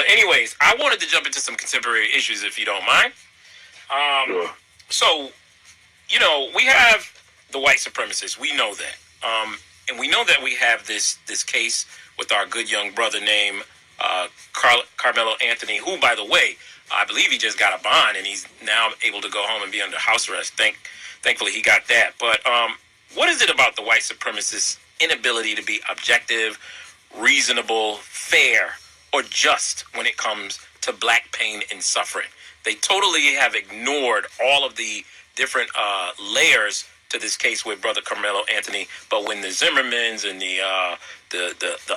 But anyways, I wanted to jump into some contemporary issues, if you don't mind. Sure. So, we have the white supremacists. We know that. And we know that we have this case with our good young brother named Carmelo Anthony, who, by the way, I believe he just got a bond, and he's now able to go home and be under house arrest. Thankfully, he got that. But what is it about the white supremacists' inability to be objective, reasonable, fair, or just when it comes to black pain and suffering? They totally have ignored all of the different layers to this case with brother Carmelo Anthony. But when the Zimmermans and the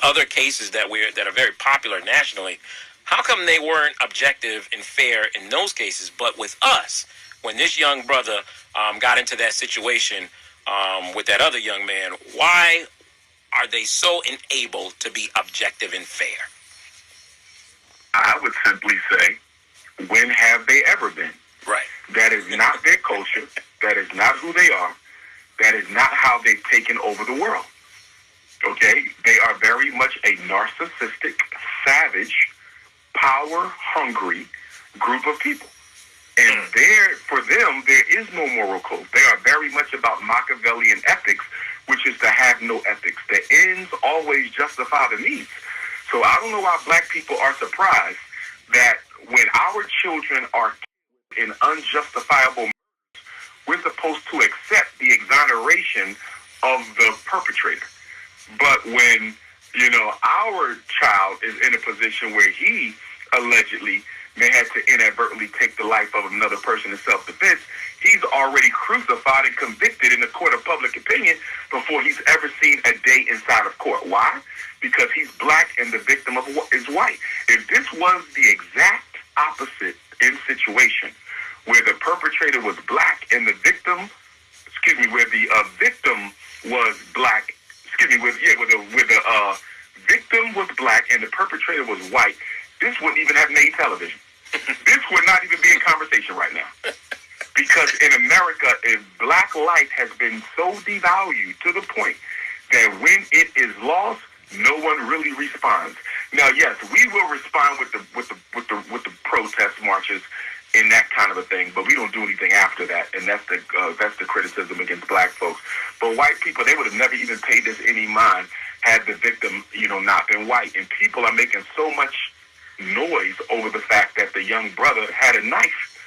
other cases that are very popular nationally, how come they weren't objective and fair in those cases? But with us, when this young brother got into that situation with that other young man, why are they so unable to be objective and fair? I would simply say, when have they ever been? Right. That is not their culture. That is not who they are. That is not how they've taken over the world. Okay? They are very much a narcissistic, savage, power-hungry group of people. And for them, there is no moral code. They are very much about Machiavellian ethics, which is to have no ethics. The ends always justify the means. So I don't know why black people are surprised that when our children are in unjustifiable murders, we're supposed to accept the exoneration of the perpetrator. But when, our child is in a position where he allegedly may have to inadvertently take the life of another person in self-defense, he's already crucified and convicted in the court of public opinion before he's ever seen a day inside of court. Why? Because he's black and the victim is white. If this was the exact opposite in situation, where the perpetrator was black and the victim, where the victim was black, where the victim was black and the perpetrator was white, this wouldn't even have made television. This would not even be in conversation right now. Because in America, if black life has been so devalued to the point that when it is lost, no one really responds. Now, yes, we will respond with the protest marches and that kind of a thing, but we don't do anything after that, and that's the criticism against black folks. But white people, they would have never even paid this any mind had the victim, not been white. And people are making so much noise over the fact that the young brother had a knife.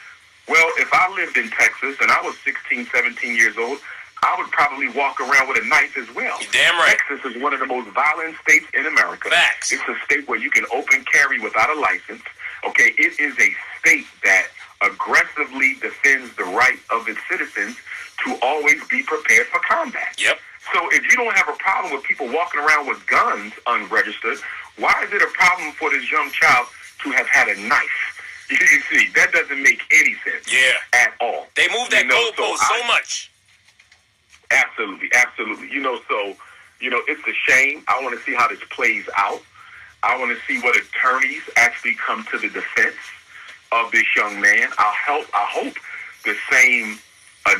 Well, if I lived in Texas and I was 16, 17 years old, I would probably walk around with a knife as well. You're damn right. Texas is one of the most violent states in America. Facts. It's a state where you can open carry without a license. Okay, it is a state that aggressively defends the right of its citizens to always be prepared for combat. Yep. So if you don't have a problem with people walking around with guns unregistered, why is it a problem for this young child to have had a knife? You see, that doesn't make any sense. At all. They moved that goalpost so much. Absolutely. It's a shame. I want to see how this plays out. I want to see what attorneys actually come to the defense of this young man. I hope the same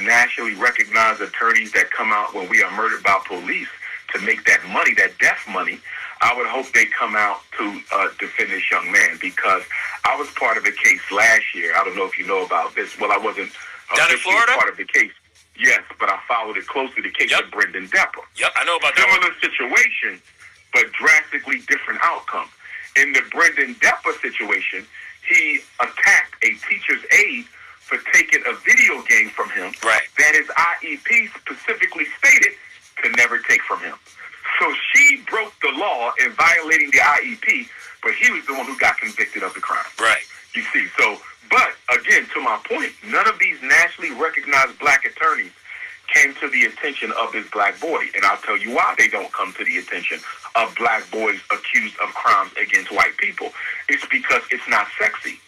nationally recognized attorneys that come out when we are murdered by police to make that money, that death money, I would hope they come out to defend this young man, because I was part of a case last year. I don't know if you know about this. Well, I wasn't down in Florida? Part of the case. Yes, but I followed it closely, the case of Brendan Depper. Yep, I know about that. Similar situation, but drastically different outcome. In the Brendan Depper situation, he attacked a teacher's aide for taking a video game from him that his IEP specifically stated to never take from him. So she broke the law in violating the IEP, but he was the one who got convicted of the crime. Right. You see, but again, to my point, none of these nationally recognized black attorneys came to the attention of this black boy. And I'll tell you why they don't come to the attention of black boys accused of crimes against white people. It's because it's not sexy.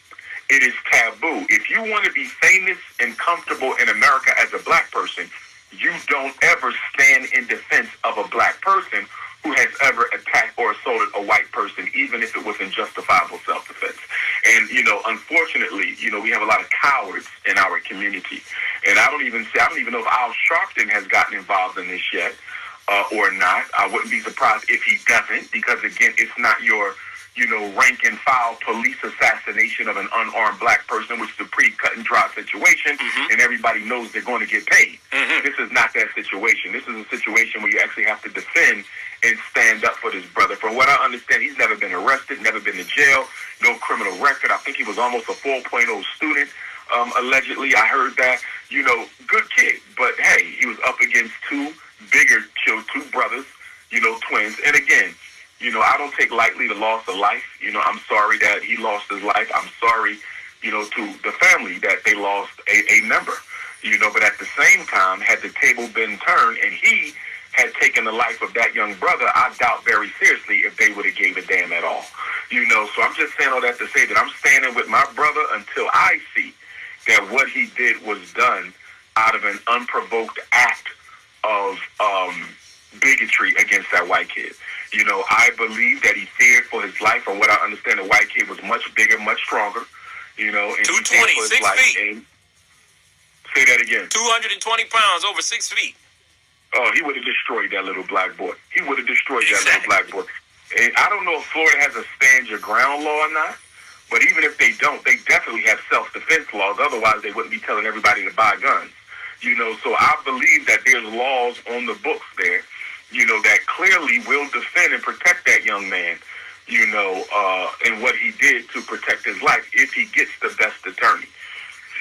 It is taboo. If you want to be famous and comfortable in America as a black person, you don't ever stand in defense of a black person who has ever attacked or assaulted a white person, even if it was in justifiable self-defense. And, unfortunately, we have a lot of cowards in our community. And I don't even know if Al Sharpton has gotten involved in this yet or not. I wouldn't be surprised if he doesn't, because, again, it's not your rank and file police assassination of an unarmed black person, which is a pretty cut and dry situation, and everybody knows they're going to get paid. This is not that situation. This is a situation where you actually have to defend and stand up for this brother. From what I understand, he's never been arrested, never been to jail, no criminal record. I think he was almost a 4.0 student, allegedly. I heard that. Good kid. But, hey, he was up against two brothers, twins. And, again, I don't take lightly the loss of life. I'm sorry that he lost his life. I'm sorry, to the family that they lost a member. But at the same time, had the table been turned and he had taken the life of that young brother, I doubt very seriously if they would have gave a damn at all. So I'm just saying all that to say that I'm standing with my brother until I see that what he did was done out of an unprovoked act of bigotry against that white kid. I believe that he feared for his life. From what I understand, the white kid was much bigger, much stronger. And 220, 6 feet. And, say that again. 220 pounds, over 6 feet. Oh, he would have destroyed that little black boy. He would have destroyed that little black boy. And I don't know if Florida has a stand your ground law or not, but even if they don't, they definitely have self-defense laws. Otherwise, they wouldn't be telling everybody to buy guns. So I believe that there's laws on the books there, that clearly will defend and protect that young man, and what he did to protect his life if he gets the best attorney.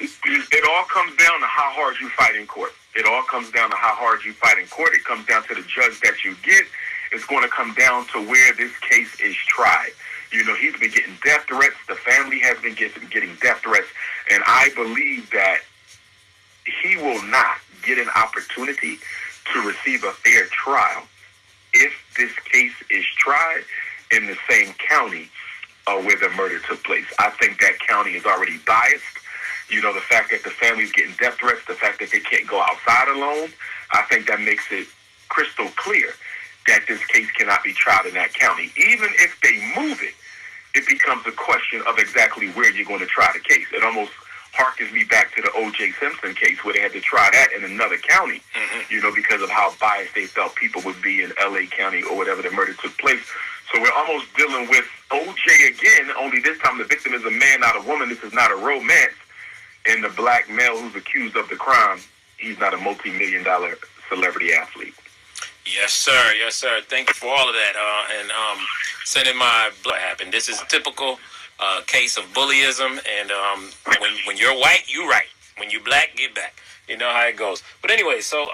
It all comes down to how hard you fight in court. It all comes down to how hard you fight in court. It comes down to the judge that you get. It's going to come down to where this case is tried. He's been getting death threats. The family has been getting death threats. And I believe that he will not get an opportunity to receive a fair trial if this case is tried in the same county where the murder took place. I think that county is already biased. The fact that the family's getting death threats, the fact that they can't go outside alone, I think that makes it crystal clear that this case cannot be tried in that county. Even if they move it, it becomes a question of exactly where you're going to try the case. It almost harkens me back to the O.J. Simpson case where they had to try that in another county, because of how biased they felt people would be in L.A. County or whatever the murder took place. So we're almost dealing with O.J. again, only this time the victim is a man, not a woman. This is not a romance. And the black male who's accused of the crime, he's not a multi-million-dollar celebrity athlete. Yes, sir. Yes, sir. Thank you for all of that. And sending my blood happened. This is a typical case of bullyism. And when you're white, you right. When you black, get back. You know how it goes. But anyway, so